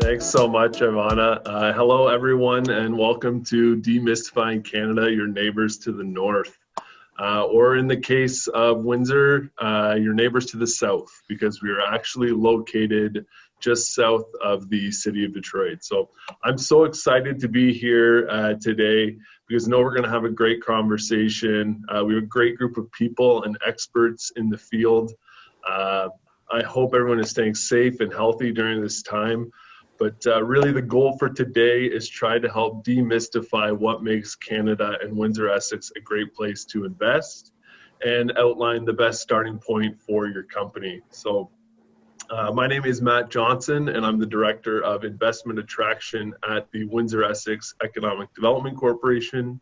Thanks so much, Ivana. Hello, everyone, and welcome to Demystifying Canada, your neighbors to the north. Or in the case of Windsor, your neighbors to the south, because we are actually located just south of the city of Detroit. So I'm so excited to be here today because I know we're going to have a great conversation. We have a great group of people and experts in the field. I hope everyone is staying safe and healthy during this time. But really the goal for today is try to help demystify what makes Canada and Windsor-Essex a great place to invest and outline the best starting point for your company. So my name is Matt Johnson, and I'm the Director of Investment Attraction at the Windsor-Essex Economic Development Corporation.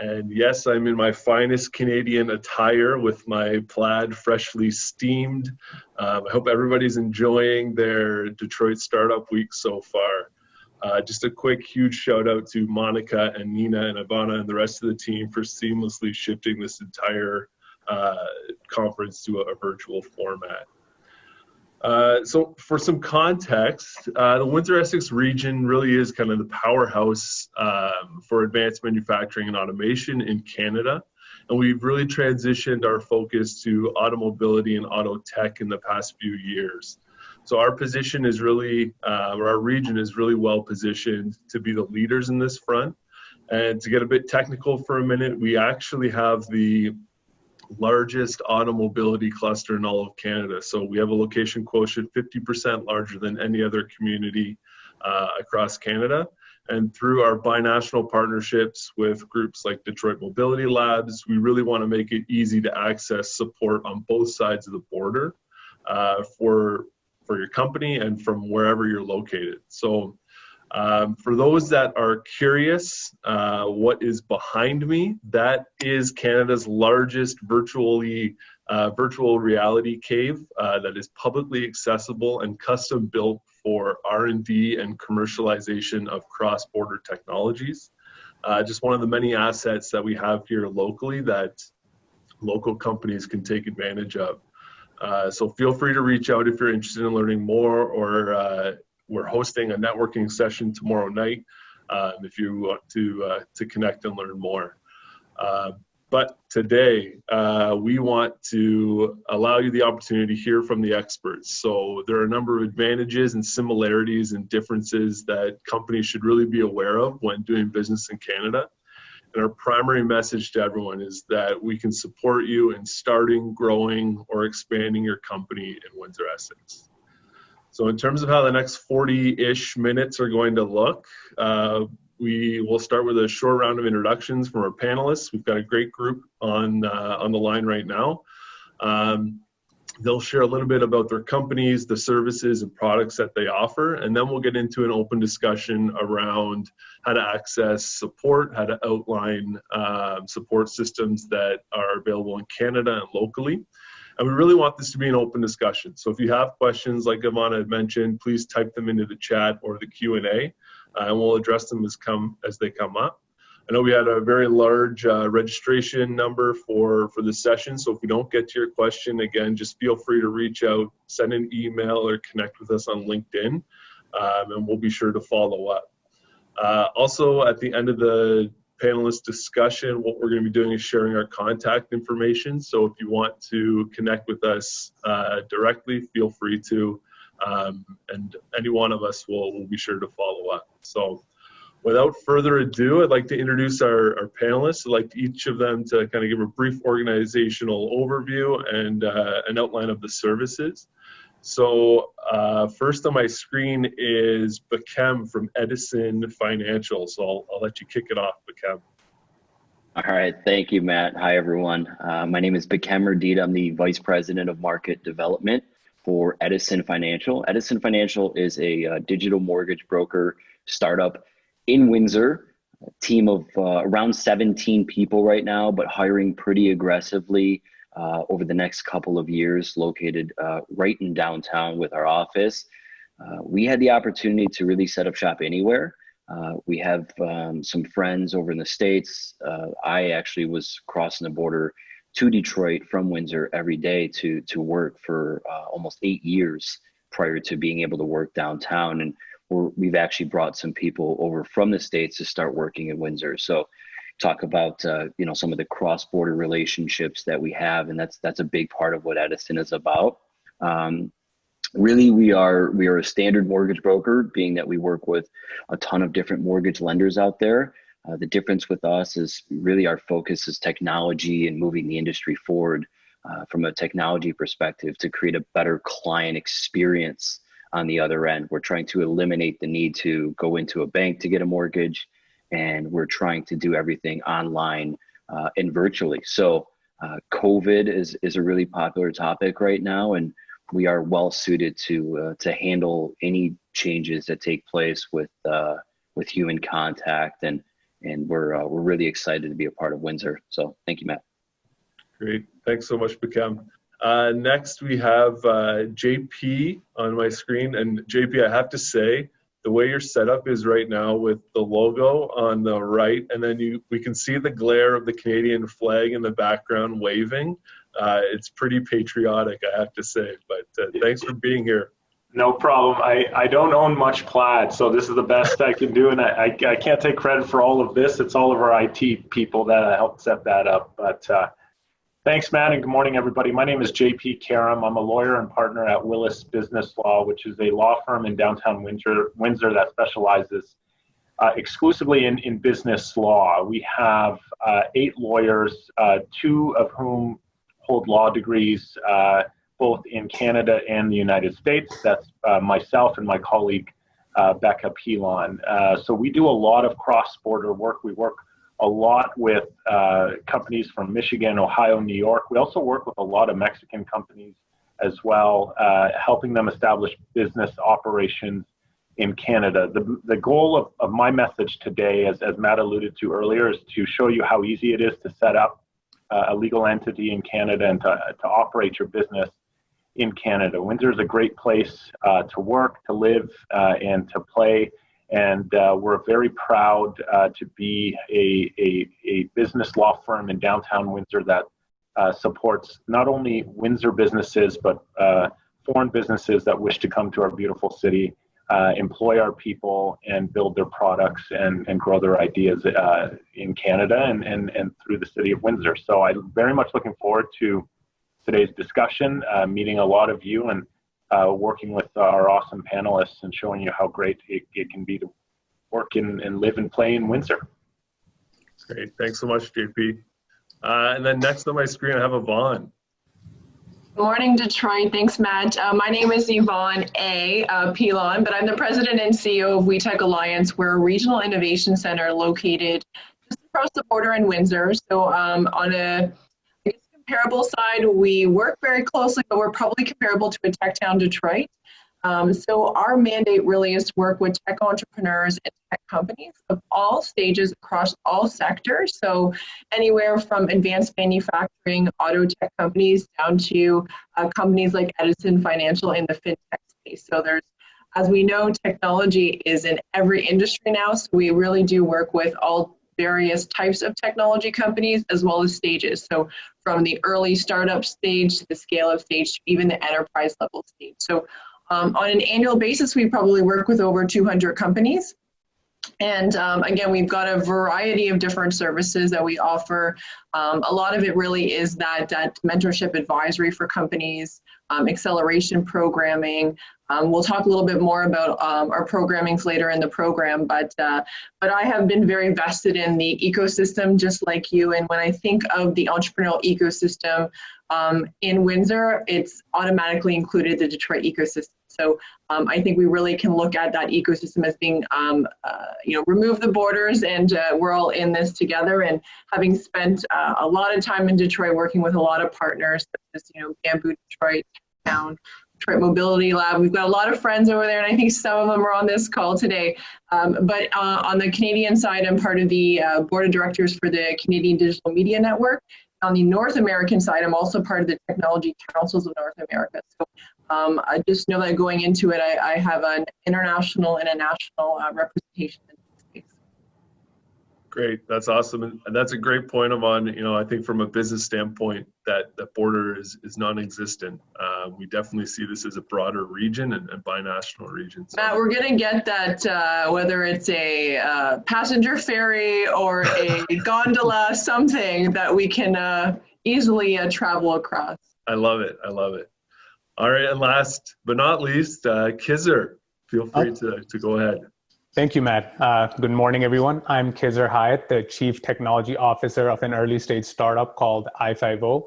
And yes, I'm in my finest Canadian attire with my plaid freshly steamed. I hope everybody's enjoying their Detroit Startup Week so far. Just a quick, huge shout out to Monica and Nina and Ivana and the rest of the team for seamlessly shifting this entire conference to a virtual format. So for some context, the Windsor-Essex region really is kind of the powerhouse for advanced manufacturing and automation in Canada. And we've really transitioned our focus to automobility and auto tech in the past few years. So our position is really, or our region is really well positioned to be the leaders in this front. And to get a bit technical for a minute, we actually have the largest automobility cluster in all of Canada. So we have a location quotient 50% larger than any other community across Canada. And through our binational partnerships with groups like Detroit Mobility Labs, we really want to make it easy to access support on both sides of the border for your company and from wherever you're located. So for those that are curious, what is behind me, that is Canada's largest virtual reality cave that is publicly accessible and custom built for R&D and commercialization of cross-border technologies. Just one of the many assets that we have here locally that local companies can take advantage of. So feel free to reach out if you're interested in learning more, or we're hosting a networking session tomorrow night if you want to connect and learn more. But today, we want to allow you the opportunity to hear from the experts. So there are a number of advantages and similarities and differences that companies should really be aware of when doing business in Canada. And our primary message to everyone is that we can support you in starting, growing, or expanding your company in Windsor-Essex. So in terms of how the next 40-ish minutes are going to look, we will start with a short round of introductions from our panelists. We've got a great group on the line right now. They'll share a little bit about their companies, the services and products that they offer, and then we'll get into an open discussion around how to access support, how to outline support systems that are available in Canada and locally. And we really want this to be an open discussion. So if you have questions, like Ivana had mentioned, please type them into the chat or the Q&A, and we'll address them as they come up. I know we had a very large registration number for this session, so if we don't get to your question, again, just feel free to reach out, send an email, or connect with us on LinkedIn, and we'll be sure to follow up. Also, at the end of the panelist discussion, what we're going to be doing is sharing our contact information. So if you want to connect with us directly, feel free to, and any one of us will be sure to follow up. So without further ado, I'd like to introduce our panelists. I'd like each of them to kind of give a brief organizational overview and an outline of the services. So first on my screen is Bekem from Edison Financial. So I'll let you kick it off, Bekem. All right, thank you, Matt. Hi, everyone. My name is Bekem Erdita. I'm the Vice President of Market Development for Edison Financial. Edison Financial is a digital mortgage broker startup in Windsor, a team of around 17 people right now, but hiring pretty aggressively over the next couple of years, located right in downtown with our office. We had the opportunity to really set up shop anywhere. We have some friends over in the States. I actually was crossing the border to Detroit from Windsor every day to work for almost 8 years prior to being able to work downtown. And we've actually brought some people over from the States to start working in Windsor. So talk about some of the cross-border relationships that we have, and that's a big part of what Edison is about. Really, we are a standard mortgage broker, being that we work with a ton of different mortgage lenders out there. The difference with us is really our focus is technology and moving the industry forward from a technology perspective to create a better client experience on the other end. We're trying to eliminate the need to go into a bank to get a mortgage, and we're trying to do everything online and virtually. So COVID is a really popular topic right now, and we are well suited to handle any changes that take place with human contact, and we're really excited to be a part of Windsor. So thank you, Matt. Great, thanks so much, Beckham. Next we have JP on my screen, and JP, I have to say, the way your setup is right now with the logo on the right, and then we can see the glare of the Canadian flag in the background waving. It's pretty patriotic, I have to say, but thanks for being here. No problem. I don't own much plaid, so this is the best I can do, and I can't take credit for all of this. It's all of our IT people that helped set that up. But thanks, Matt, and good morning, everybody. My name is JP Karam. I'm a lawyer and partner at Willis Business Law, which is a law firm in downtown Windsor that specializes exclusively in business law. We have 8 lawyers, 2 of whom hold law degrees both in Canada and the United States. That's myself and my colleague, Becca Pilon. So we do a lot of cross-border work. We work a lot with companies from Michigan, Ohio, New York. We also work with a lot of Mexican companies as well, helping them establish business operations in Canada. The goal of my message today, as Matt alluded to earlier, is to show you how easy it is to set up a legal entity in Canada and to operate your business in Canada. Windsor is a great place to work, to live, and to play. And we're very proud to be a business law firm in downtown Windsor that supports not only Windsor businesses, but foreign businesses that wish to come to our beautiful city, employ our people, and build their products and grow their ideas in Canada and through the city of Windsor. So I'm very much looking forward to today's discussion, meeting a lot of you, and working with our awesome panelists and showing you how great it can be to work and live and play in Windsor. Great, thanks so much, JP. And then next on my screen, I have Yvonne. Good morning, Detroit. Thanks, Matt. My name is Yvonne Pilon, but I'm the president and CEO of WeTech Alliance. We're a regional innovation center located just across the border in Windsor. So on a comparable side, we work very closely, but we're probably comparable to a tech town, Detroit. So our mandate really is to work with tech entrepreneurs and tech companies of all stages across all sectors. So anywhere from advanced manufacturing, auto tech companies down to companies like Edison Financial in the fintech space. So there's, as we know, technology is in every industry now. So we really do work with all various types of technology companies as well as stages. So from the early startup stage to the scale-up stage to even the enterprise level stage. So on an annual basis, we probably work with over 200 companies. And again, we've got a variety of different services that we offer. A lot of it really is that mentorship advisory for companies, acceleration programming. We'll talk a little bit more about our programmings later in the program, but I have been very vested in the ecosystem just like you. And when I think of the entrepreneurial ecosystem in Windsor, it's automatically included the Detroit ecosystem. So I think we really can look at that ecosystem as being, remove the borders, and we're all in this together. And having spent a lot of time in Detroit working with a lot of partners, such as, Bamboo Detroit, Detroit Mobility Lab. We've got a lot of friends over there, and I think some of them are on this call today. But on the Canadian side, I'm part of the board of directors for the Canadian Digital Media Network. On the North American side, I'm also part of the Technology Councils of North America. So I just know that going into it, I have an international and a national representation in this space. Great. That's awesome. And that's a great point, Yvonne. You know, I think from a business standpoint, that border is non-existent. We definitely see this as a broader region and binational region. So. Matt, we're going to get that, whether it's a passenger ferry or a gondola, something that we can easily travel across. I love it. I love it. All right. And last but not least, Kizzer, feel free to go ahead. Thank you, Matt. Good morning, everyone. I'm Kizzer Hyatt, the Chief Technology Officer of an early stage startup called i50.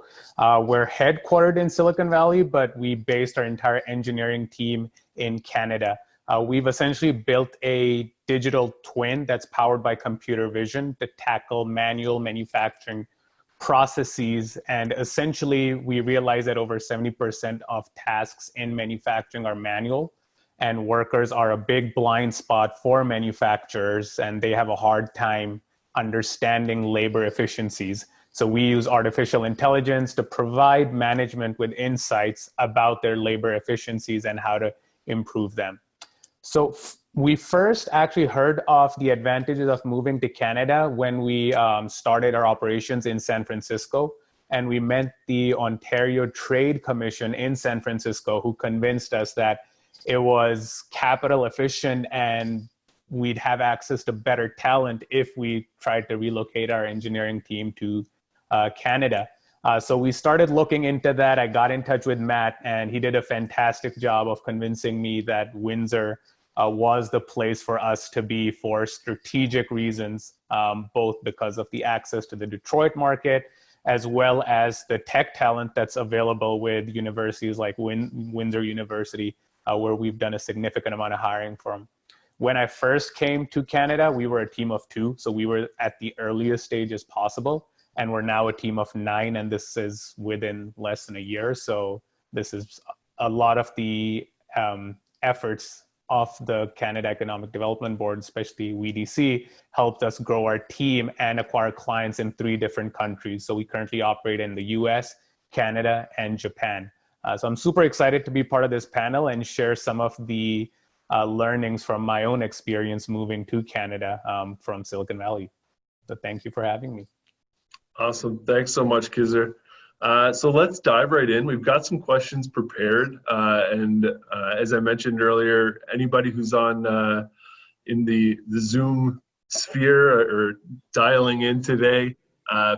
We're headquartered in Silicon Valley, but we based our entire engineering team in Canada. We've essentially built a digital twin that's powered by computer vision to tackle manual manufacturing processes. And essentially, we realize that over 70% of tasks in manufacturing are manual. And workers are a big blind spot for manufacturers, and they have a hard time understanding labor efficiencies. So we use artificial intelligence to provide management with insights about their labor efficiencies and how to improve them. So we first actually heard of the advantages of moving to Canada when we started our operations in San Francisco. And we met the Ontario Trade Commission in San Francisco, who convinced us that it was capital efficient and we'd have access to better talent if we tried to relocate our engineering team to Canada. So we started looking into that. I got in touch with Matt, and he did a fantastic job of convincing me that Windsor was the place for us to be for strategic reasons, both because of the access to the Detroit market, as well as the tech talent that's available with universities like Windsor University, where we've done a significant amount of hiring from. When I first came to Canada, we were a team of 2. So we were at the earliest stages possible. And we're now a team of 9. And this is within less than a year. So this is a lot of the efforts of the Canada Economic Development Board, especially WEDC, helped us grow our team and acquire clients in 3 different countries. So we currently operate in the US, Canada, and Japan. So I'm super excited to be part of this panel and share some of the learnings from my own experience moving to Canada from Silicon Valley. So thank you for having me. Awesome. Thanks so much, Kizzer. So let's dive right in. We've got some questions prepared. And as I mentioned earlier, anybody who's on in the Zoom sphere or dialing in today,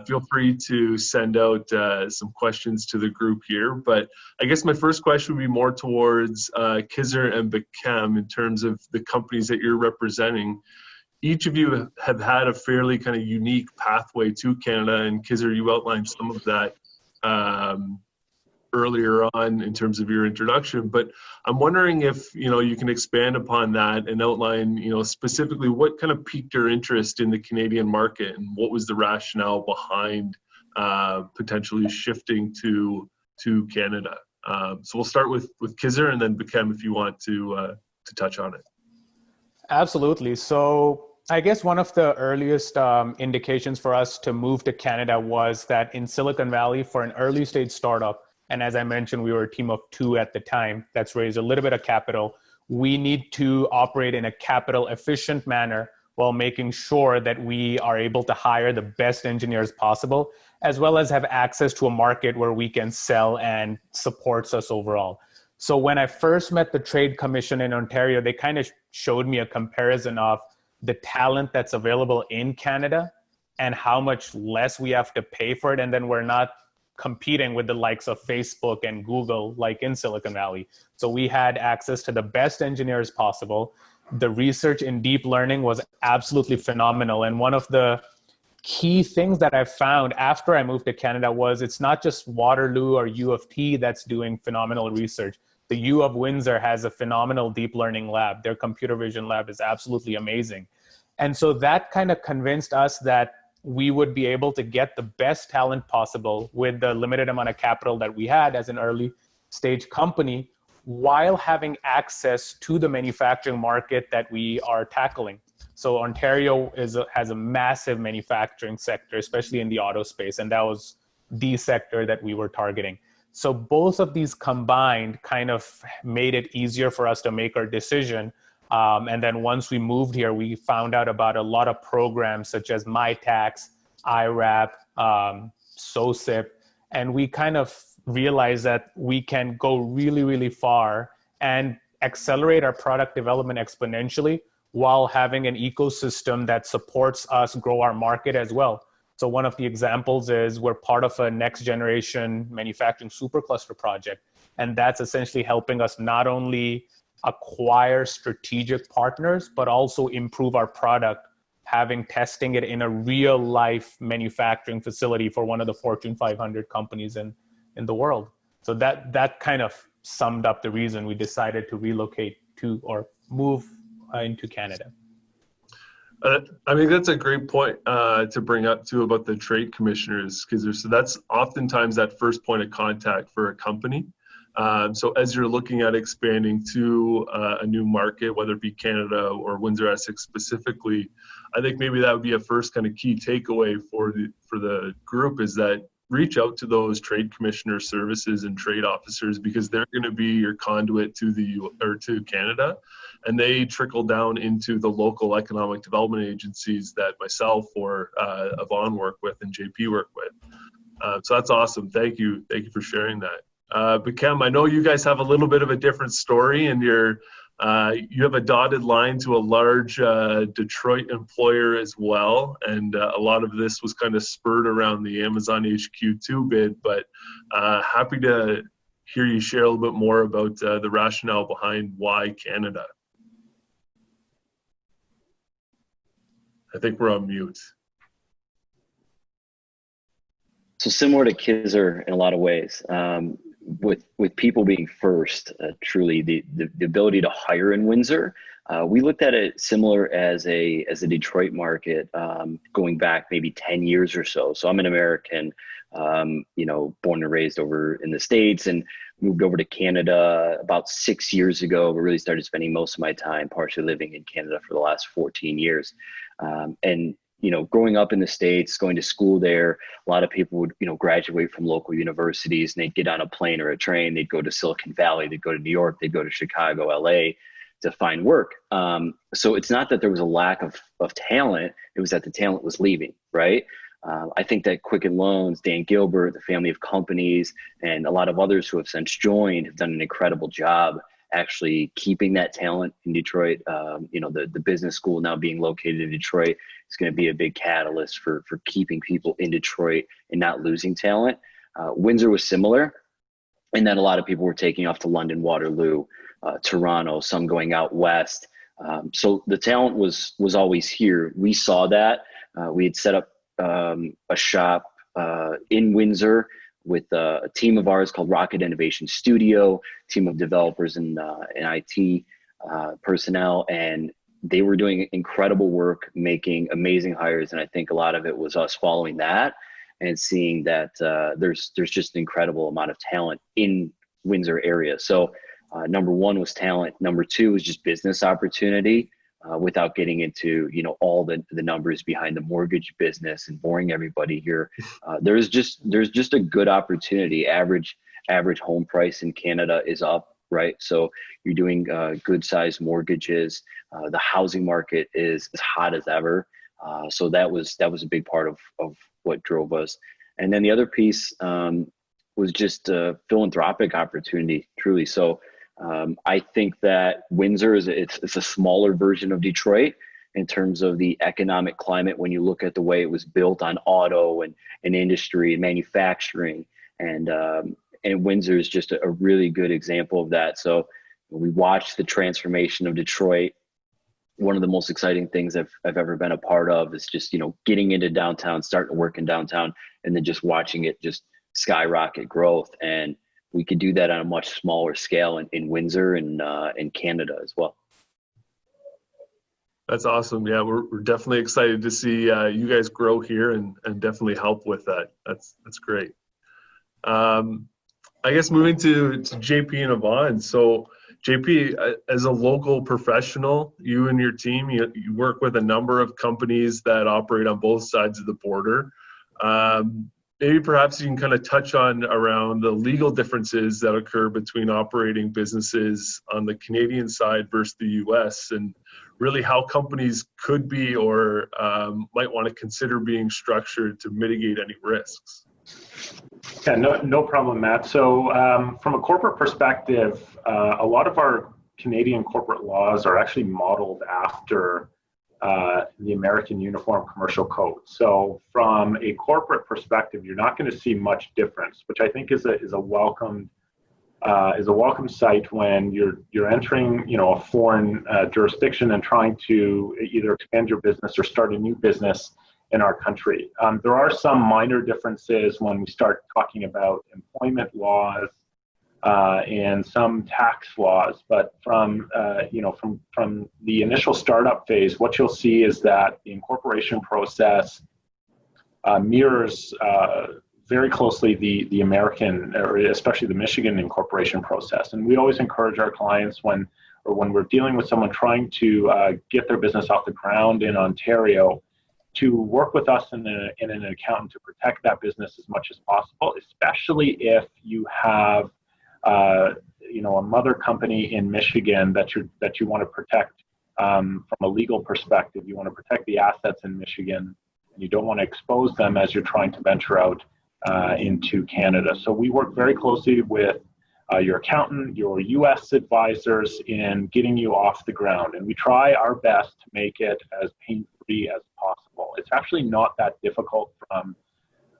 feel free to send out some questions to the group here. But I guess my first question would be more towards Kizzer and Bekem in terms of the companies that you're representing. Each of you have had a fairly kind of unique pathway to Canada, and Kizzer, you outlined some of that earlier on in terms of your introduction, but I'm wondering if you can expand upon that and outline specifically what kind of piqued your interest in the Canadian market and what was the rationale behind potentially shifting to Canada. So we'll start with Kizzer, and then Bekem if you want to touch on it. Absolutely. So I guess one of the earliest indications for us to move to Canada was that in Silicon Valley, for an early stage startup, and as I mentioned, we were a team of 2 at the time that's raised a little bit of capital, we need to operate in a capital efficient manner while making sure that we are able to hire the best engineers possible, as well as have access to a market where we can sell and supports us overall. So when I first met the Trade Commission in Ontario, they kind of showed me a comparison of the talent that's available in Canada and how much less we have to pay for it. And then we're not competing with the likes of Facebook and Google like in Silicon Valley. So we had access to the best engineers possible. The research in deep learning was absolutely phenomenal. And one of the key things that I found after I moved to Canada was it's not just Waterloo or U of T that's doing phenomenal research. The U of Windsor has a phenomenal deep learning lab. Their computer vision lab is absolutely amazing. And so that kind of convinced us that we would be able to get the best talent possible with the limited amount of capital that we had as an early stage company, while having access to the manufacturing market that we are tackling. So Ontario has a massive manufacturing sector, especially in the auto space, and that was the sector that we were targeting. So both of these combined kind of made it easier for us to make our decision And then once we moved here, we found out about a lot of programs such as MyTax, IRAP, SOSIP, and we kind of realized that we can go really, really far and accelerate our product development exponentially while having an ecosystem that supports us grow our market as well. So one of the examples is we're part of a next generation manufacturing supercluster project. And that's essentially helping us not only acquire strategic partners, but also improve our product, having testing it in a real life manufacturing facility for one of the Fortune 500 companies in the world. So that kind of summed up the reason we decided to relocate to or move into Canada. I mean, that's a great point to bring up too about the trade commissioners, because that's oftentimes that first point of contact for a company. So as you're looking at expanding to a new market, whether it be Canada or Windsor-Essex specifically, I think maybe that would be a first kind of key takeaway for the group, is that reach out to those trade commissioner services and trade officers, because they're going to be your conduit to to Canada, and they trickle down into the local economic development agencies that myself or Yvonne work with and JP work with. So that's awesome. Thank you for sharing that. But Kem, I know you guys have a little bit of a different story, and you have a dotted line to a large Detroit employer as well, and a lot of this was kind of spurred around the Amazon HQ2 bid, but happy to hear you share a little bit more about the rationale behind why Canada. I think we're on mute. So similar to Kizer in a lot of ways, with people being first, truly the ability to hire in Windsor, we looked at it similar as a Detroit market, going back maybe 10 years or so. So I'm an American, born and raised over in the States, and moved over to Canada about 6 years ago, but really started spending most of my time partially living in Canada for the last 14 years. And growing up in the States, going to school there, a lot of people would, graduate from local universities, and they'd get on a plane or a train, they'd go to Silicon Valley, they'd go to New York, they'd go to Chicago, LA to find work. So it's not that there was a lack of talent, it was that the talent was leaving, right? I think that Quicken Loans, Dan Gilbert, the family of companies, and a lot of others who have since joined have done an incredible job actually keeping that talent in Detroit. The business school now being located in Detroit is going to be a big catalyst for keeping people in Detroit and not losing talent. Windsor was similar in that a lot of people were taking off to London, Waterloo, Toronto, some going out west. So the talent was always here. We saw that. We had set up a shop in Windsor with a team of ours called Rocket Innovation Studio, team of developers and IT personnel, and they were doing incredible work, making amazing hires. And I think a lot of it was us following that and seeing that there's just an incredible amount of talent in Windsor area. So number one was talent. Number two was just business opportunity. Without getting into all the numbers behind the mortgage business and boring everybody here, there's just a good opportunity. Average home price in Canada is up, right? So you're doing good sized mortgages. The housing market is as hot as ever. So that was a big part of what drove us. And then the other piece was just philanthropic opportunity, truly. So I think that Windsor it's a smaller version of Detroit in terms of the economic climate. When you look at the way it was built on auto and industry and manufacturing, and Windsor is just a really good example of that. So we watched the transformation of Detroit. One of the most exciting things I've ever been a part of is just getting into downtown, starting to work in downtown, and then just watching it just skyrocket growth. And we could do that on a much smaller scale in Windsor and in Canada as well. That's awesome. Yeah, we're definitely excited to see you guys grow here and definitely help with that. That's great. I guess moving to JP and Yvonne. So JP, as a local professional, you and your team, you work with a number of companies that operate on both sides of the border. maybe perhaps you can kind of touch on around the legal differences that occur between operating businesses on the Canadian side versus the US, and really how companies could be or might want to consider being structured to mitigate any risks. Yeah, no problem, Matt. So from a corporate perspective, a lot of our Canadian corporate laws are actually modeled after the American Uniform Commercial Code. So from a corporate perspective, you're not going to see much difference, which I think is a welcome sight when you're entering, a foreign jurisdiction and trying to either expand your business or start a new business in our country. There are some minor differences when we start talking about employment laws and some tax laws, but from the initial startup phase, what you'll see is that the incorporation process mirrors very closely the American, or especially the Michigan incorporation process. And we always encourage our clients when we're dealing with someone trying to get their business off the ground in Ontario, to work with us and an accountant to protect that business as much as possible, especially if you have a mother company in Michigan that you want to protect from a legal perspective. You want to protect the assets in Michigan, and you don't want to expose them as you're trying to venture out into Canada. So we work very closely with your accountant, your U.S. advisors in getting you off the ground, and we try our best to make it as pain-free as possible. It's actually not that difficult from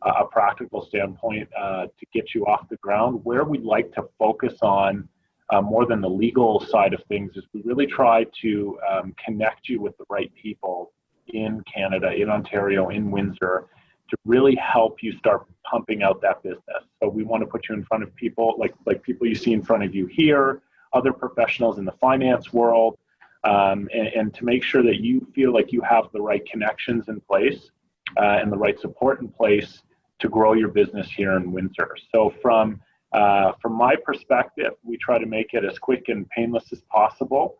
a practical standpoint to get you off the ground. Where we'd like to focus on more than the legal side of things is we really try to connect you with the right people in Canada, in Ontario, in Windsor, to really help you start pumping out that business. So we want to put you in front of people like people you see in front of you here, other professionals in the finance world, and to make sure that you feel like you have the right connections in place and the right support in place to grow your business here in Windsor. So from my perspective, we try to make it as quick and painless as possible.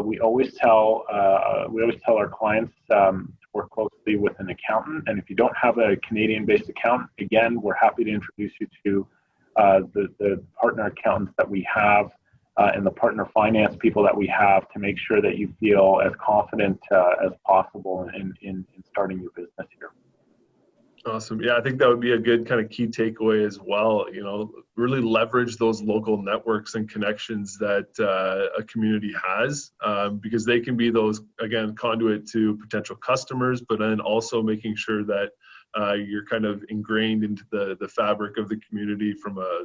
We always tell our clients to work closely with an accountant, and if you don't have a Canadian-based accountant, again, we're happy to introduce you to the partner accountants that we have and the partner finance people that we have to make sure that you feel as confident as possible in starting your business here. Awesome. Yeah, I think that would be a good kind of key takeaway as well. Really leverage those local networks and connections that a community has, because they can be those, again, conduit to potential customers, but then also making sure that you're kind of ingrained into the fabric of the community from a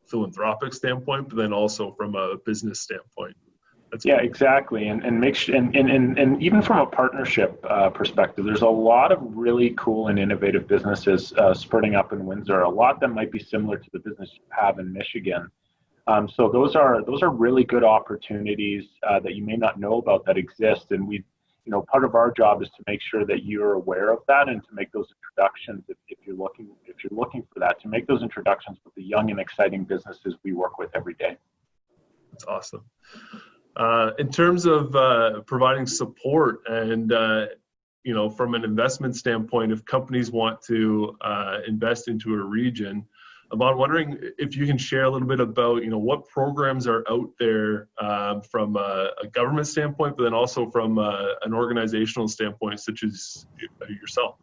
philanthropic standpoint, but then also from a business standpoint. Yeah, exactly, and make sure, and even from a partnership perspective, there's a lot of really cool and innovative businesses spurting up in Windsor. A lot that might be similar to the business you have in Michigan. So those are really good opportunities that you may not know about that exist, and part of our job is to make sure that you're aware of that and to make those introductions if you're looking for that, to make those introductions with the young and exciting businesses we work with every day. That's awesome. In terms of providing support and, from an investment standpoint, if companies want to invest into a region, I'm wondering if you can share a little bit about, what programs are out there from a government standpoint, but then also from an organizational standpoint, such as yourself.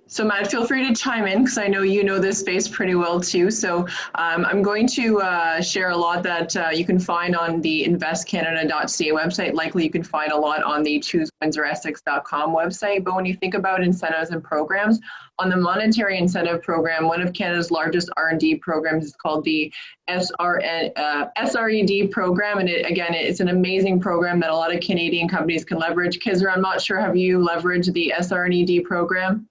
So Matt, feel free to chime in because I know you know this space pretty well too. So I'm going to share a lot that you can find on the investcanada.ca website. Likely you can find a lot on the choosewindsoressex.com website. But when you think about incentives and programs, on the monetary incentive program, one of Canada's largest R&D programs is called the SRED program. And it's an amazing program that a lot of Canadian companies can leverage. Kizzer, I'm not sure, have you leveraged the SRED program?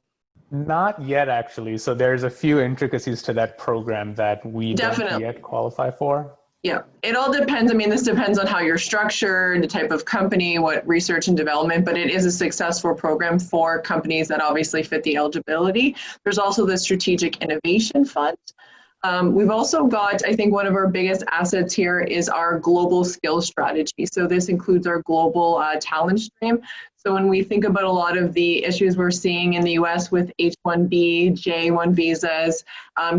Not yet, actually. So there's a few intricacies to that program that we don't yet qualify for. Yeah, it all depends. I mean, this depends on how you're structured, the type of company, what research and development, but it is a successful program for companies that obviously fit the eligibility. There's also the Strategic Innovation Fund. We've also got, I think one of our biggest assets here is our global skills strategy. So this includes our global talent stream. So when we think about a lot of the issues we're seeing in the US with H-1B, J-1 visas,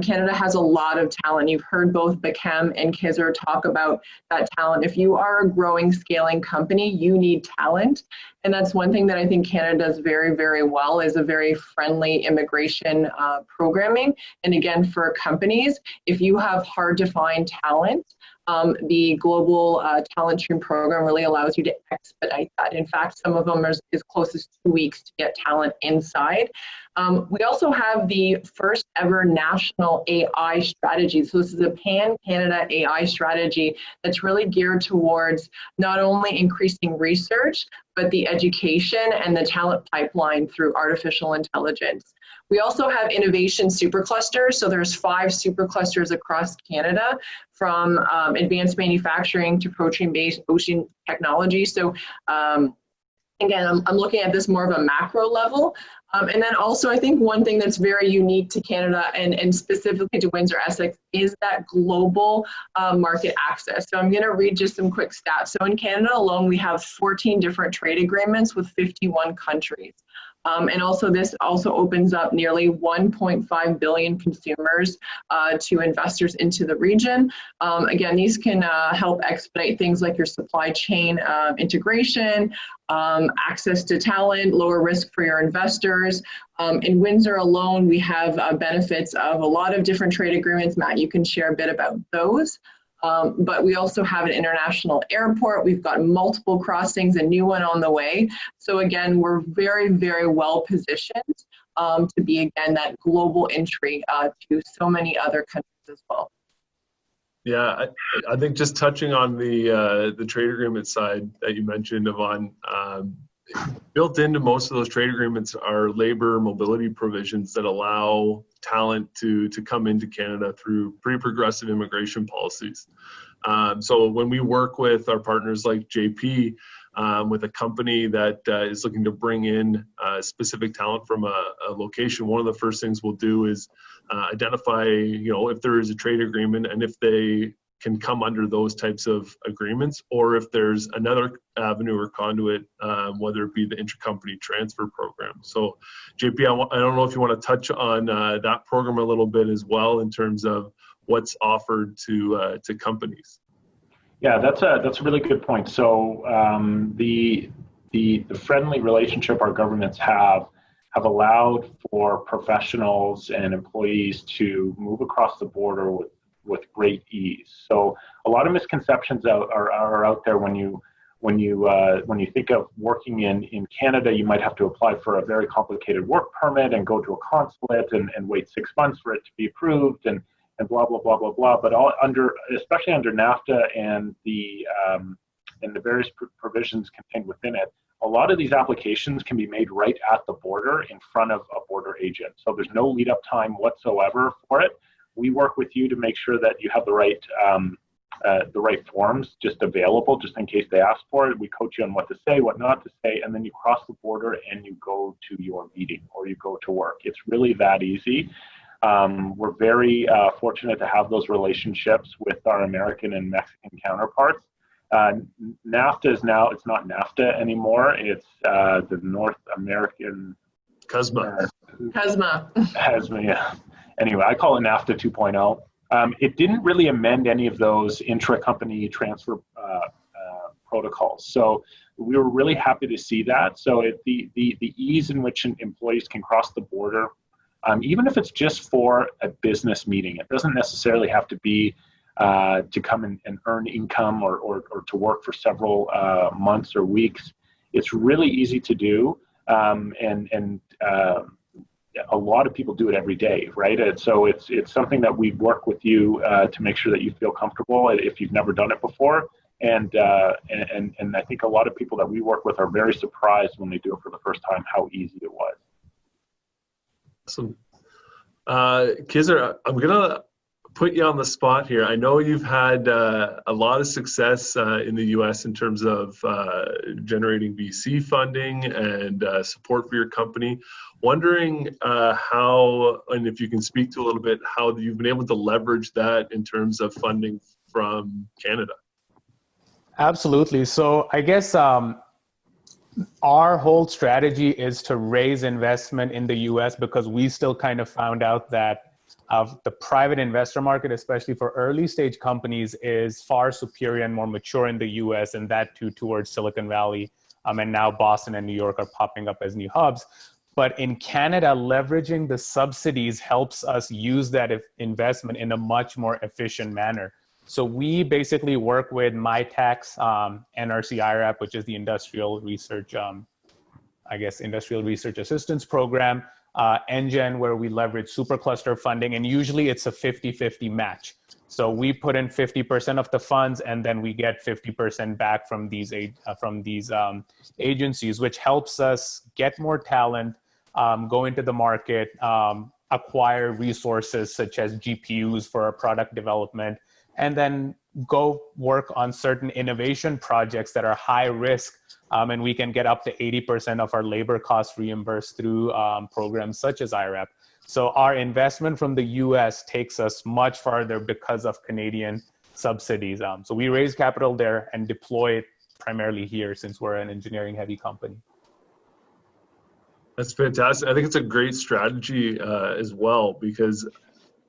Canada has a lot of talent. You've heard both Bekem and Kizzer talk about that talent. If you are a growing, scaling company, you need talent. And that's one thing that I think Canada does very, very well, is a very friendly immigration programming. And again, for companies, if you have hard to find talent, the global talent stream program really allows you to expedite that. In fact, some of them are as close as 2 weeks to get talent inside. We also have the first ever national AI strategy. So this is a pan-Canada AI strategy that's really geared towards not only increasing research, but the education and the talent pipeline through artificial intelligence. We also have innovation superclusters. So there's 5 superclusters across Canada, from advanced manufacturing to protein-based ocean technology. So again, I'm looking at this more of a macro level. And then also, I think one thing that's very unique to Canada and specifically to Windsor-Essex is that global market access. So I'm going to read just some quick stats. So in Canada alone, we have 14 different trade agreements with 51 countries. And also this also opens up nearly 1.5 billion consumers to investors into the region. Again, these can help expedite things like your supply chain integration, access to talent, lower risk for your investors. In Windsor alone, we have benefits of a lot of different trade agreements. Matt, you can share a bit about those. But we also have an international airport. We've got multiple crossings, a new one on the way. So again, we're very, very well positioned to be, again, that global entry to so many other countries as well. Yeah, I think just touching on the trade agreement side that you mentioned, Yvonne, built into most of those trade agreements are labor mobility provisions that allow talent to come into Canada through pretty progressive immigration policies. So when we work with our partners like JP, with a company that is looking to bring in specific talent from a location, one of the first things we'll do is identify, if there is a trade agreement and if they can come under those types of agreements, or if there's another avenue or conduit, whether it be the intercompany transfer program. So JP, I don't know if you want to touch on that program a little bit as well in terms of what's offered to companies. Yeah, that's a really good point. So the friendly relationship our governments have allowed for professionals and employees to move across the border with great ease. So a lot of misconceptions are out there when you think of working in Canada. You might have to apply for a very complicated work permit and go to a consulate and wait 6 months for it to be approved and blah blah blah blah blah. But especially under NAFTA and the various provisions contained within it, a lot of these applications can be made right at the border in front of a border agent. So there's no lead up time whatsoever for it. We work with you to make sure that you have the right forms just available, just in case they ask for it. We coach you on what to say, what not to say, and then you cross the border and you go to your meeting or you go to work. It's really that easy. We're very fortunate to have those relationships with our American and Mexican counterparts. NAFTA is now, it's not NAFTA anymore. It's the North American CUSMA. CUSMA, yeah. Anyway, I call it NAFTA 2.0. It didn't really amend any of those intra-company transfer protocols. So we were really happy to see that. So the ease in which employees can cross the border, even if it's just for a business meeting, it doesn't necessarily have to be to come and earn income or to work for several months or weeks. It's really easy to do, and a lot of people do it every day, right? And so it's something that we work with you to make sure that you feel comfortable if you've never done it before. And I think a lot of people that we work with are very surprised when they do it for the first time how easy it was. Awesome. Kizzer, I'm gonna put you on the spot here. I know you've had a lot of success in the US in terms of generating VC funding and support for your company. Wondering how, and if you can speak to a little bit, how you've been able to leverage that in terms of funding from Canada. Absolutely. So I guess Our whole strategy is to raise investment in the US because we still kind of found out that the private investor market, especially for early stage companies, is far superior and more mature in the US, and that too towards Silicon Valley. And now Boston and New York are popping up as new hubs. But in Canada, leveraging the subsidies helps us use that investment in a much more efficient manner. So we basically work with MyTax, NRC IRAP, which is the Industrial Research, Industrial Research Assistance Program, NGen, where we leverage supercluster funding, and usually it's a 50-50 match. So we put in 50% of the funds, and then we get 50% back from these agencies, which helps us get more talent, go into the market, acquire resources such as GPUs for our product development, and then go work on certain innovation projects that are high risk, and we can get up to 80% of our labor costs reimbursed through programs such as IRAP. So our investment from the US takes us much farther because of Canadian subsidies. So we raise capital there and deploy it primarily here since we're an engineering heavy company. That's fantastic. I think it's a great strategy as well, because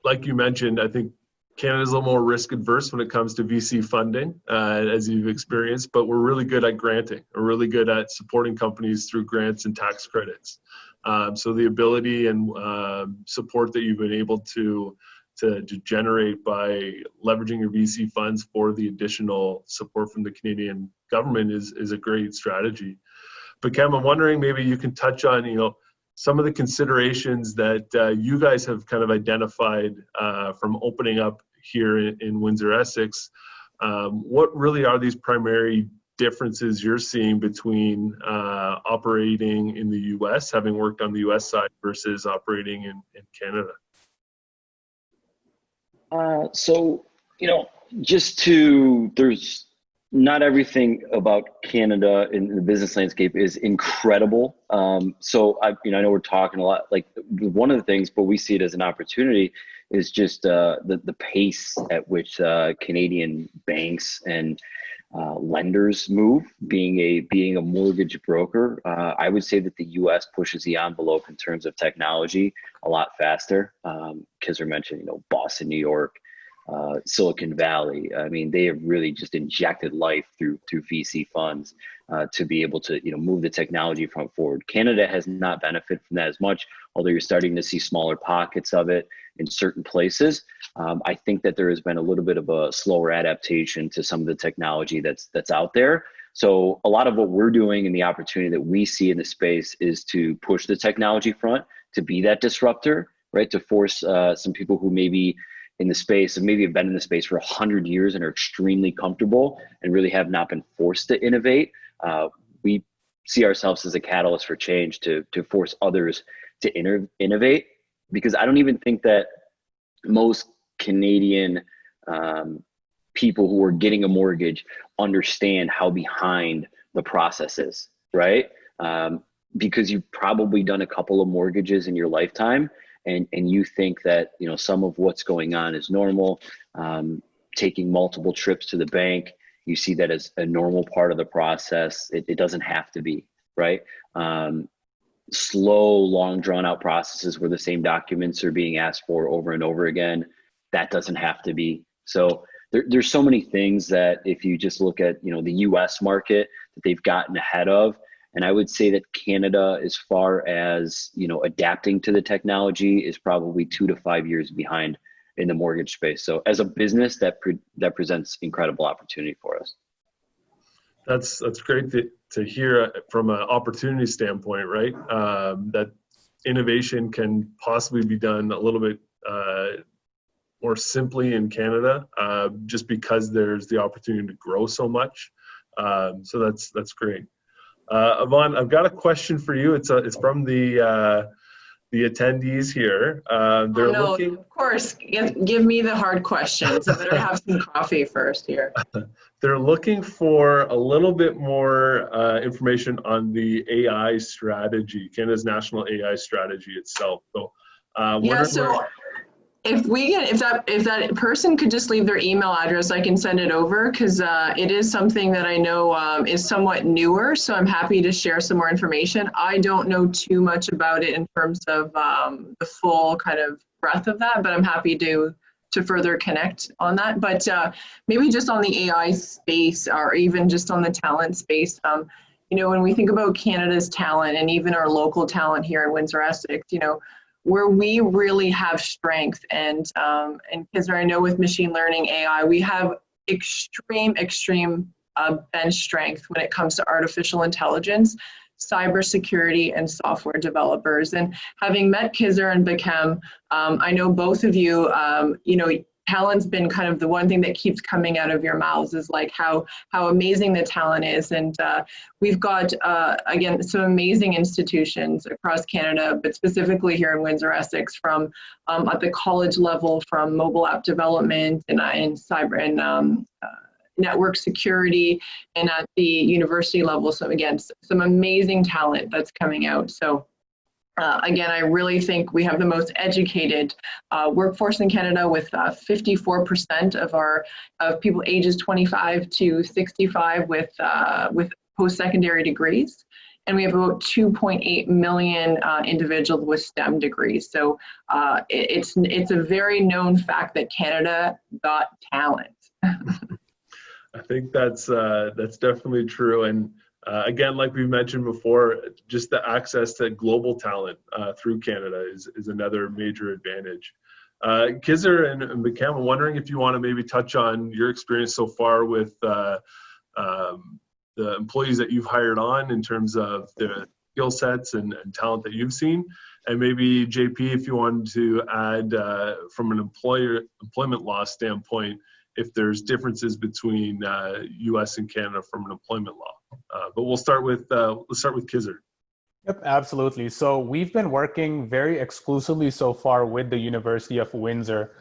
like you mentioned, I think Canada's a little more risk adverse when it comes to VC funding, as you've experienced, but we're really good at granting. We're really good at supporting companies through grants and tax credits. So the ability and support that you've been able to generate by leveraging your VC funds for the additional support from the Canadian government is a great strategy. But Cam, I'm wondering maybe you can touch on, some of the considerations that you guys have kind of identified from opening up here in Windsor-Essex. What really are these primary differences you're seeing between operating in the US, having worked on the US side, versus operating in Canada? There's not everything about Canada in the business landscape is incredible. I know we're talking a lot, like one of the things, but we see it as an opportunity, is just the pace at which Canadian banks and lenders move. Being a mortgage broker, I would say that the U.S. pushes the envelope in terms of technology a lot faster. Kizzer mentioned, Boston, New York, Silicon Valley. I mean, they have really just injected life through VC funds to be able to move the technology front forward. Canada has not benefited from that as much, although you're starting to see smaller pockets of it in certain places. I think that there has been a little bit of a slower adaptation to some of the technology that's out there. So a lot of what we're doing and the opportunity that we see in the space is to push the technology front, to be that disruptor, right? To force some people who maybe in the space and maybe have been in the space for 100 years and are extremely comfortable and really have not been forced to innovate. We see ourselves as a catalyst for change to force others to innovate, because I don't even think that most Canadian people who are getting a mortgage understand how behind the process is, right? Because you've probably done a couple of mortgages in your lifetime, and you think that some of what's going on is normal. Taking multiple trips to the bank, you see that as a normal part of the process. It doesn't have to be, right? Slow, long, drawn out processes where the same documents are being asked for over and over again, that doesn't have to be. So there's so many things that if you just look at the US market that they've gotten ahead of. And I would say that Canada, as far as adapting to the technology, is probably 2 to 5 years behind in the mortgage space. So as a business, that presents incredible opportunity for us. That's great to hear from an opportunity standpoint, right? That innovation can possibly be done a little bit more simply in Canada, just because there's the opportunity to grow so much. So that's great. Yvonne, I've got a question for you. It's from the attendees here. They're looking. Of course, give me the hard questions. I better have some coffee first here. They're looking for a little bit more information on the AI strategy, Canada's national AI strategy itself. So, if that person could just leave their email address, I can send it over, because it is something that I know is somewhat newer. So I'm happy to share some more information. I don't know too much about it in terms of the full kind of breadth of that, but I'm happy to further connect on that. But maybe just on the AI space, or even just on the talent space. When we think about Canada's talent and even our local talent here in Windsor-Essex, where we really have strength, and because I know with machine learning, AI, we have extreme bench strength when it comes to artificial intelligence, cybersecurity, and software developers. And having met Kizzer and Bekem, I know both of you, talent's been kind of the one thing that keeps coming out of your mouths, is like how amazing the talent is. And we've got, again, some amazing institutions across Canada, but specifically here in Windsor-Essex, from at the college level, from mobile app development and cyber and network security, and at the university level. So again, some amazing talent that's coming out. So again, I really think we have the most educated workforce in Canada, with 54% of people ages 25 to 65 with post-secondary degrees, and we have about 2.8 million individuals with STEM degrees. So it's a very known fact that Canada got talent. I think that's definitely true. And again, like we mentioned before, just the access to global talent through Canada is another major advantage. Kizzer and Bekem, I'm wondering if you want to maybe touch on your experience so far with the employees that you've hired on, in terms of the skill sets and talent that you've seen. And maybe JP, if you wanted to add from an employment law standpoint, if there's differences between U.S. and Canada from an employment law. But let's start with Kizzer. Yep, absolutely. So we've been working very exclusively so far with the University of Windsor,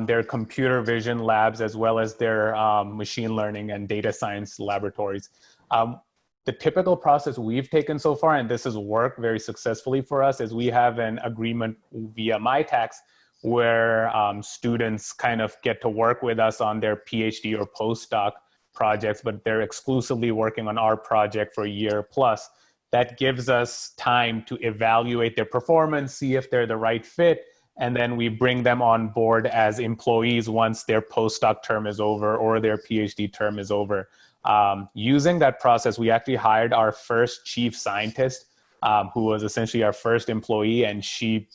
their computer vision labs, as well as their machine learning and data science laboratories. The typical process we've taken so far, and this has worked very successfully for us, is we have an agreement via MyTax, where students kind of get to work with us on their PhD or postdoc projects, but they're exclusively working on our project for a year plus. That gives us time to evaluate their performance, see if they're the right fit, and then we bring them on board as employees once their postdoc term is over or their PhD term is over. Using that process, we actually hired our first chief scientist, who was essentially our first employee, and she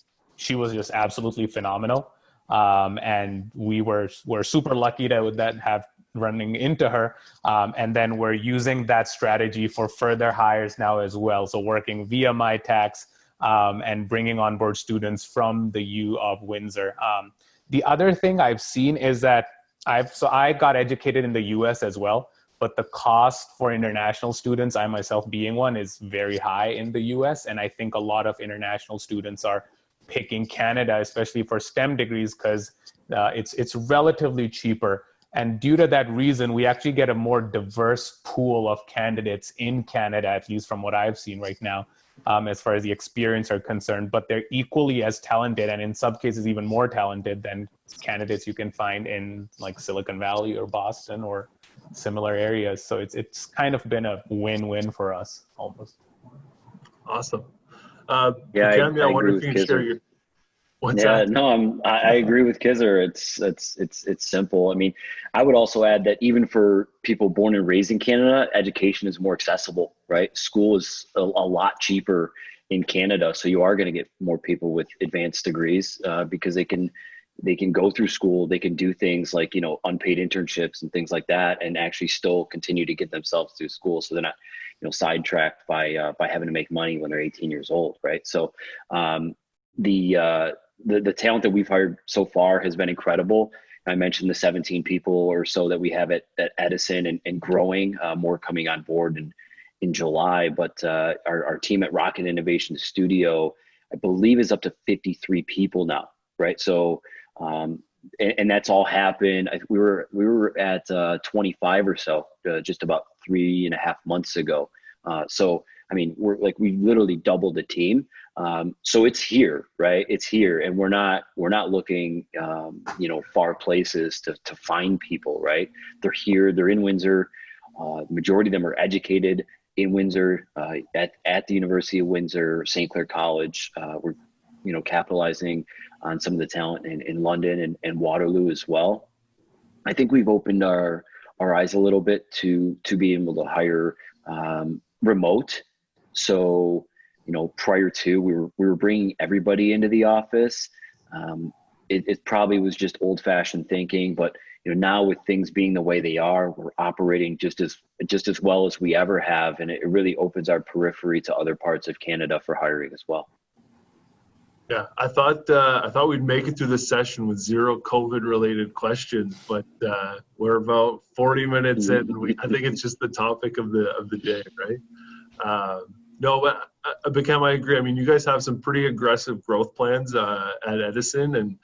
was just absolutely phenomenal. And we're super lucky to have running into her. And then we're using that strategy for further hires now as well. So working via MyTax and bringing on board students from the U of Windsor. The other thing I've seen is that I got educated in the US as well, but the cost for international students, I myself being one, is very high in the US. And I think a lot of international students are picking Canada, especially for STEM degrees, because it's relatively cheaper. And due to that reason, we actually get a more diverse pool of candidates in Canada, at least from what I've seen right now, as far as the experience are concerned. But they're equally as talented, and in some cases even more talented than candidates you can find in like Silicon Valley or Boston or similar areas. So it's kind of been a win-win for us almost. Awesome. Yeah, Bekem, I wonder if you can share your. What's that? No, I agree with Kizzer. It's simple. I mean, I would also add that even for people born and raised in Canada, education is more accessible, right? School is a lot cheaper in Canada, so you are going to get more people with advanced degrees because they can go through school, they can do things like unpaid internships and things like that, and actually still continue to get themselves through school, so they're not sidetracked by having to make money when they're 18 years old, right? So the talent that we've hired so far has been incredible. I mentioned the 17 people or so that we have at Edison and growing, more coming on board in July. But our team at Rocket Innovation Studio, I believe, is up to 53 people now, right? So, and that's all happened. We were at 25 or so just about 3.5 months ago. So I mean, we literally doubled the team. So it's here, right? It's here, and we're not looking, far places to find people, right? They're here. They're in Windsor. The majority of them are educated in Windsor, at the University of Windsor, St. Clair College. We're, capitalizing on some of the talent in London and Waterloo as well. I think we've opened our eyes a little bit to be able to hire remote. So, prior to, we were bringing everybody into the office. It probably was just old-fashioned thinking, but now with things being the way they are, we're operating just as well as we ever have, and it really opens our periphery to other parts of Canada for hiring as well. Yeah, I thought we'd make it through this session with zero COVID-related questions, but we're about 40 minutes in, and I think it's just the topic of the day, right? No, but Beckham, I agree. I mean, you guys have some pretty aggressive growth plans at Edison, and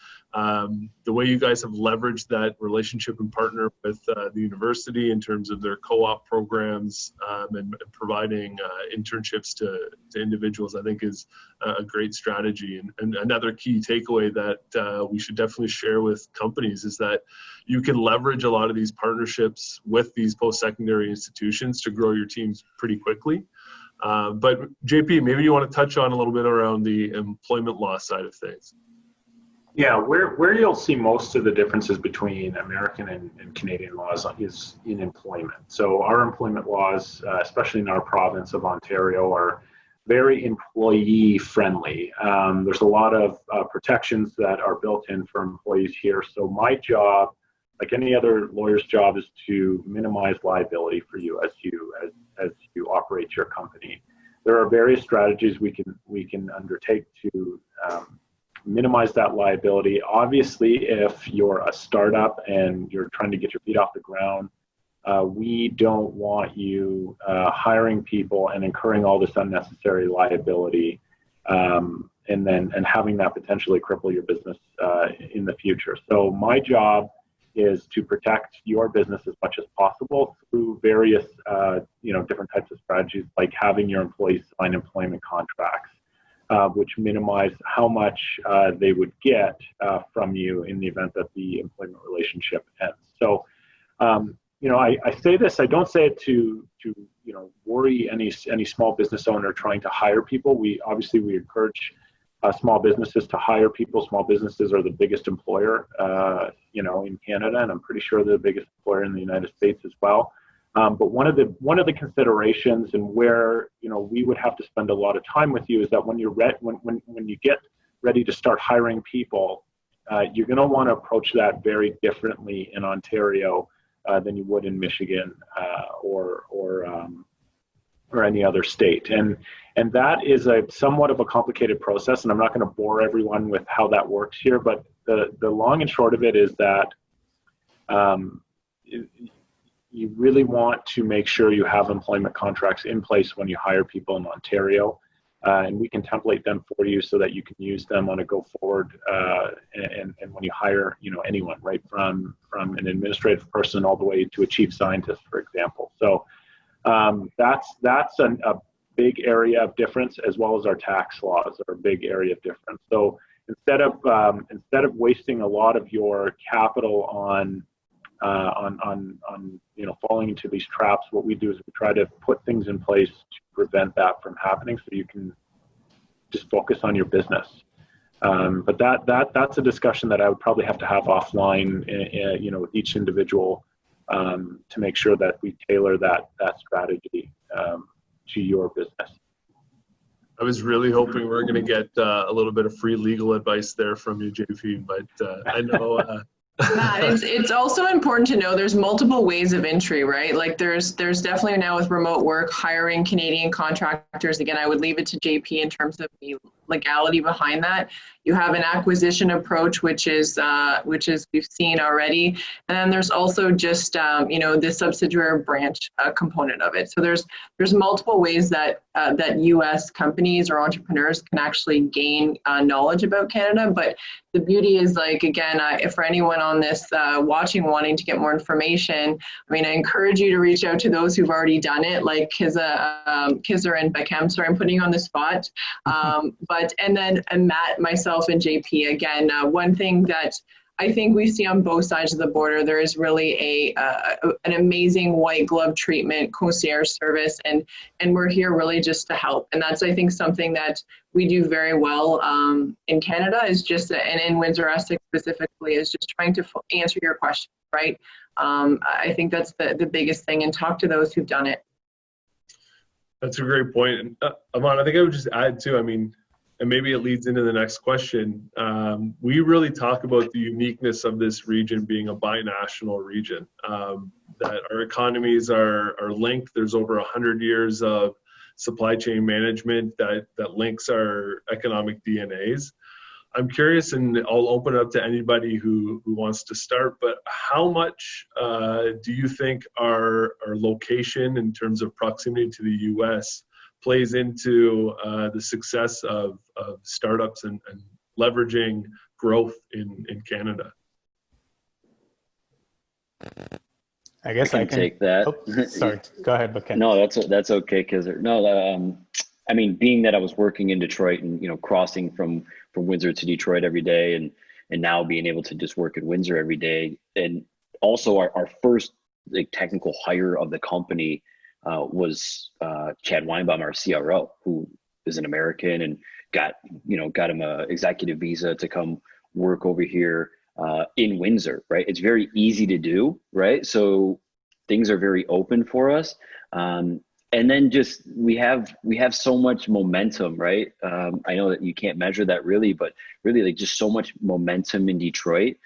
the way you guys have leveraged that relationship and partner with the university in terms of their co-op programs and providing internships to individuals, I think is a great strategy. And another key takeaway that we should definitely share with companies is that you can leverage a lot of these partnerships with these post-secondary institutions to grow your teams pretty quickly. But JP, maybe you want to touch on a little bit around the employment law side of things. Yeah, where you'll see most of the differences between American and Canadian laws is in employment. So our employment laws, especially in our province of Ontario, are very employee friendly. There's a lot of protections that are built in for employees here. So my job, like any other lawyer's job, is to minimize liability for you as you operate your company. There are various strategies we can undertake to minimize that liability. Obviously, if you're a startup and you're trying to get your feet off the ground, we don't want you hiring people and incurring all this unnecessary liability, and having that potentially cripple your business in the future. So my job is to protect your business as much as possible through various different types of strategies, like having your employees sign employment contracts, which minimize how much they would get from you in the event that the employment relationship ends. So, I say this, I don't say it to worry any small business owner trying to hire people. We encourage small businesses to hire people. Small businesses are the biggest employer, in Canada, and I'm pretty sure they're the biggest employer in the United States as well. But one of the considerations, and where we would have to spend a lot of time with you, is that when you get ready to start hiring people, you're going to want to approach that very differently in Ontario than you would in Michigan or any other state. And that is somewhat of a complicated process, and I'm not going to bore everyone with how that works here, but the long and short of it is that you really want to make sure you have employment contracts in place when you hire people in Ontario, and we can template them for you so that you can use them on a go forward, and when you hire anyone, right from an administrative person all the way to a chief scientist, for example. So that's a big area of difference, as well as our tax laws are a big area of difference. So instead of wasting a lot of your capital on falling into these traps, what we do is we try to put things in place to prevent that from happening, so you can just focus on your business. But that's a discussion that I would probably have to have offline, with each individual, to make sure that we tailor that strategy to your business. I was really hoping we were going to get a little bit of free legal advice there from you, JP, but I know. Matt, it's also important to know there's multiple ways of entry, right? Like there's definitely now with remote work, hiring Canadian contractors. Again, I would leave it to JP in terms of the legality behind that. You have an acquisition approach, which is we've seen already, and then there's also just the subsidiary branch component of it. So there's multiple ways that U.S. companies or entrepreneurs can actually gain knowledge about Canada. But the beauty is, like, again, for anyone on this watching wanting to get more information, I mean, I encourage you to reach out to those who've already done it, like Kizza and Beckham. Sorry, I'm putting you on the spot. And Matt, myself, and JP, again, one thing that I think we see on both sides of the border, there is really an amazing white glove treatment, concierge service, and we're here really just to help. And that's, I think, something that we do very well in Canada, is just, and in Windsor-Essex specifically, is just trying to answer your questions, right? I think that's the biggest thing, and talk to those who've done it. That's a great point. And, Yvonne, I think I would just add too, I mean, and maybe it leads into the next question. We really talk about the uniqueness of this region being a binational region, that our economies are linked. There's over 100 years of supply chain management that links our economic DNAs. I'm curious, and I'll open it up to anybody who wants to start, but how much do you think our location in terms of proximity to the US plays into the success of startups and leveraging growth in Canada? I guess I can take that. Oh, sorry, go ahead, Beckham. No, that's okay, Kizzer. No, I mean, being that I was working in Detroit and crossing from Windsor to Detroit every day, and now being able to just work in Windsor every day, and also our first technical hire of the company was Chad Weinbaum, our CRO, who is an American, and got him a executive visa to come work over here in Windsor, right? It's very easy to do, right? So things are very open for us. And then just we have so much momentum, right? I know that you can't measure that really, but really, like, just so much momentum in Detroit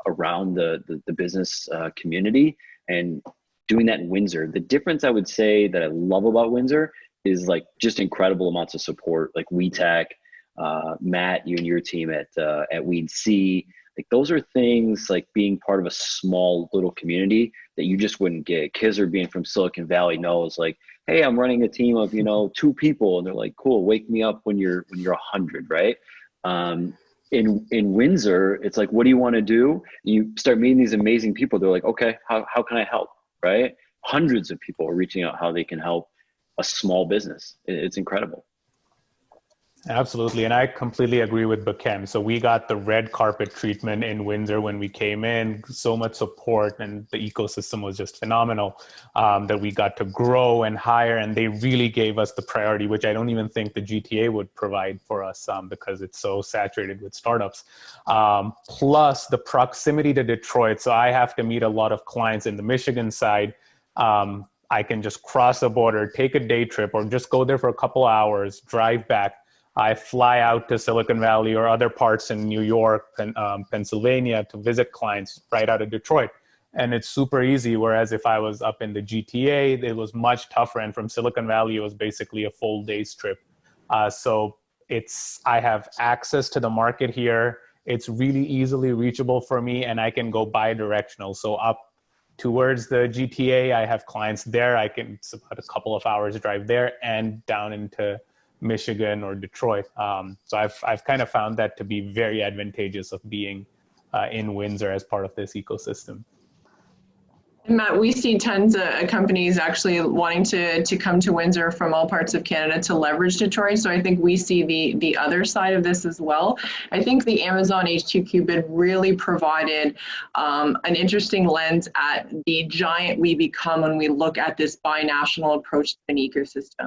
around the business community, and doing that in Windsor. The difference I would say that I love about Windsor is, like, just incredible amounts of support, like WeTech, Matt, you and your team at Weed C. Like, those are things, like being part of a small little community that you just wouldn't get. Kizzer, being from Silicon Valley, knows, like, hey, I'm running a team of 2 people, and they're like, cool, wake me up when you're 100, right? In Windsor, it's like, what do you want to do? You start meeting these amazing people. They're like, okay, how can I help, right? Hundreds of people are reaching out how they can help a small business. It's incredible. Absolutely, and I completely agree with Beckham. So we got the red carpet treatment in Windsor when we came in, so much support, and the ecosystem was just phenomenal, that we got to grow and hire, and they really gave us the priority, which I don't even think the GTA would provide for us, because it's so saturated with startups. Plus the proximity to Detroit. So I have to meet a lot of clients in the Michigan side. I can just cross the border, take a day trip, or just go there for a couple hours, drive back. I fly out to Silicon Valley or other parts in New York and Pennsylvania to visit clients right out of Detroit. And it's super easy. Whereas if I was up in the GTA, it was much tougher. And from Silicon Valley, it was basically a full day's trip. So I have access to the market here. It's really easily reachable for me, and I can go bi-directional. So up towards the GTA, I have clients there. It's about a couple of hours drive there, and down into Michigan or Detroit. So I've kind of found that to be very advantageous of being in Windsor as part of this ecosystem. Matt, we see tons of companies actually wanting to come to Windsor from all parts of Canada to leverage Detroit. So I think we see the other side of this as well. I think the Amazon H2 bid really provided an interesting lens at the giant we become when we look at this binational approach to an ecosystem.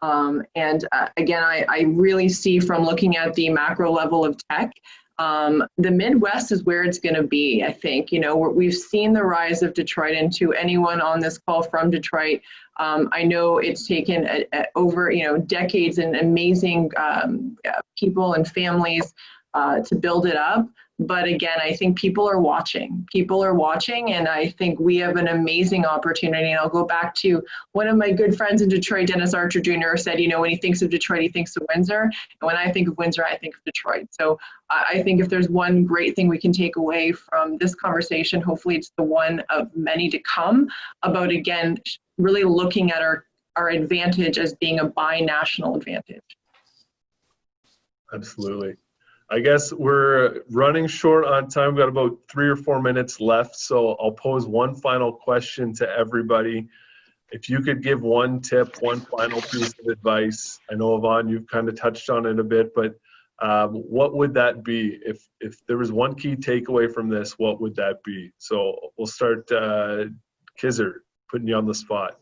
Again, I really see, from looking at the macro level of tech, the Midwest is where it's going to be. I think, we've seen the rise of Detroit, and to anyone on this call from Detroit, I know it's taken over, decades, and amazing people and families to build it up. But again, I think people are watching. People are watching, and I think we have an amazing opportunity. And I'll go back to one of my good friends in Detroit, Dennis Archer Jr., said, you know, when he thinks of Detroit, he thinks of Windsor. And when I think of Windsor, I think of Detroit. So I think if there's one great thing we can take away from this conversation, hopefully it's the one of many to come, about, again, really looking at our advantage as being a bi-national advantage. Absolutely. I guess we're running short on time. We've got about 3 or 4 minutes left, so I'll pose one final question to everybody. If you could give one tip, one final piece of advice, I know, Yvonne, you've kind of touched on it a bit, but what would that be? If there was one key takeaway from this, what would that be? So we'll start, Kizzer, putting you on the spot.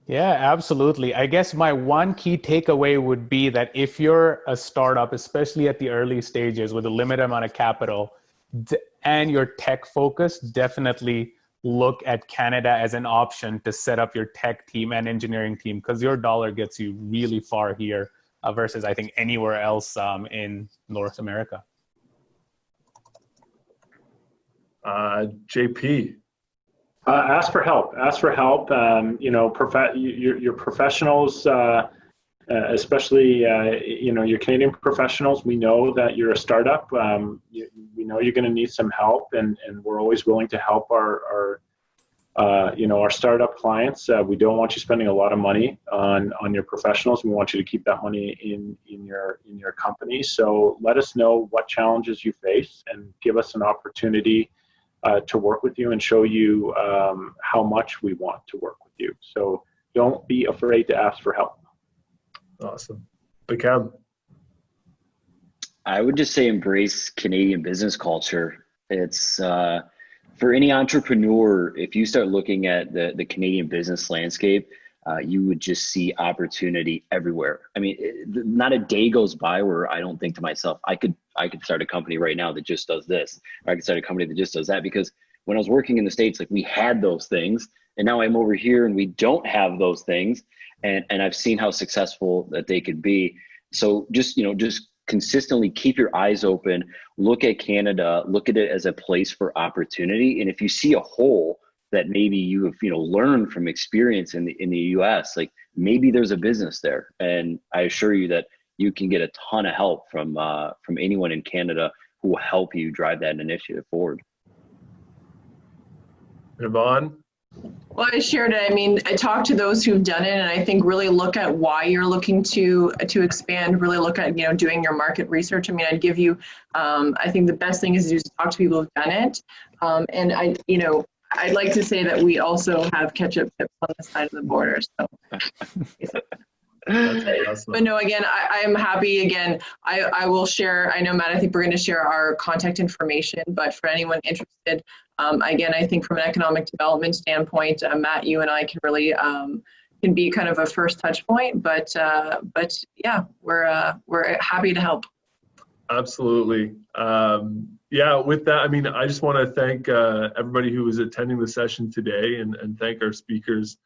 Yeah, absolutely. I guess my one key takeaway would be that if you're a startup, especially at the early stages with a limited amount of capital and you're tech focused, definitely look at Canada as an option to set up your tech team and engineering team, because your dollar gets you really far here versus I think anywhere else in North America. JP. Ask for help. Ask for help. You know, your professionals, especially you know, your Canadian professionals. We know that you're a startup. We know you're going to need some help, and we're always willing to help our you know, our startup clients. We don't want you spending a lot of money on your professionals. We want you to keep that money in your company. So let us know what challenges you face, and give us an opportunity to work with you and show you how much we want to work with you. So don't be afraid to ask for help. Awesome. Beckham. I would just say embrace Canadian business culture. It's for any entrepreneur, if you start looking at the Canadian business landscape, you would just see opportunity everywhere. I mean, not a day goes by where I don't think to myself, I could start a company right now that just does this, or I could start a company that just does that. Because when I was working in the States, like, we had those things, and now I'm over here and we don't have those things. And I've seen how successful that they could be. So just, you know, just consistently keep your eyes open, look at Canada, look at it as a place for opportunity. And if you see a hole that maybe you have, you know, learned from experience in the US, like, maybe there's a business there. And I assure you that you can get a ton of help from anyone in Canada who will help you drive that initiative forward. Yvonne? Well, I shared it. I mean, I talked to those who've done it, and I think really look at why you're looking to expand. Really look at, you know, doing your market research. I mean, I'd give you. I think the best thing is to just talk to people who've done it, and I'd like to say that we also have ketchup tips on the side of the border. So. Awesome. But no, again, I am happy. Again, I will share. I know, Matt, I think we're going to share our contact information, but for anyone interested, again, I think from an economic development standpoint, Matt, you and I can really can be kind of a first touch point. But yeah, we're happy to help. Absolutely. Yeah, with that, I mean, I just want to thank everybody who was attending the session today, and thank our speakers.